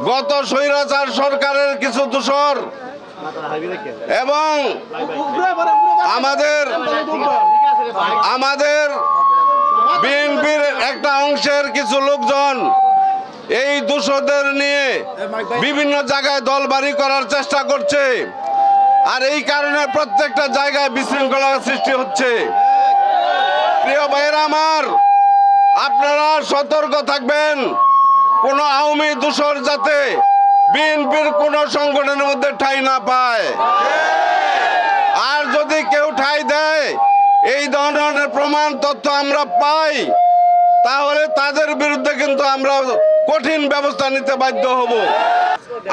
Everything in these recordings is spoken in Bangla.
গত স্বৈরাচার সরকারের কিছু দোসর এবং আমাদের বিএনপির একটা অংশের কিছু লোকজন এই দোষরদের নিয়ে বিভিন্ন জায়গায় দলবাড়ি করার চেষ্টা করছে। আর এই কারণে প্রত্যেকটা জায়গায় বিশৃঙ্খলা সৃষ্টি হচ্ছে। প্রিয় ভাইয়েরা আমার, আপনারা সতর্ক থাকবেন, কোন আওয়ামী দোসর যাতে বিএনপির কোন সংগঠনের মধ্যে ঠাঁই না পায়। আর যদি কেউ ঠাঁই দেয়, এই ধরনের প্রমাণ তথ্য আমরা পাই, তাহলে তাদের বিরুদ্ধে কিন্তু আমরা কঠিন ব্যবস্থা নিতে বাধ্য হব।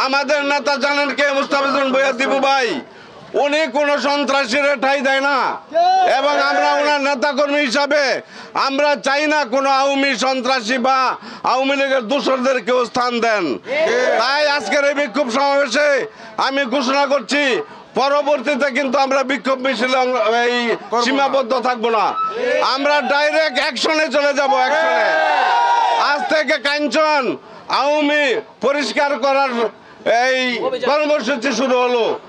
আমাদের নেতা জানেন কে? মুস্তাফিজুর ভূঁইয়া দিবু ভাই, উনি কোনো সন্ত্রাসীরা ঠাঁই দেয় না, এবং আমরা ওনার নেতাকর্মী হিসাবে আমরা চাই না কোনো আওয়ামী সন্ত্রাসী বা আওয়ামী লীগের দোসরদের কেউ স্থান দেন। তাই আজকের এই বিক্ষোভ সমাবেশে আমি ঘোষণা করছি, পরবর্তীতে কিন্তু আমরা বিক্ষোভ মিছিলে এই সীমাবদ্ধ থাকবো না, আমরা ডাইরেক্ট অ্যাকশনে চলে যাব। অ্যাকশনে আজ থেকে কাঞ্চন আওয়ামী পরিষ্কার করার এই কর্মসূচি শুরু হলো।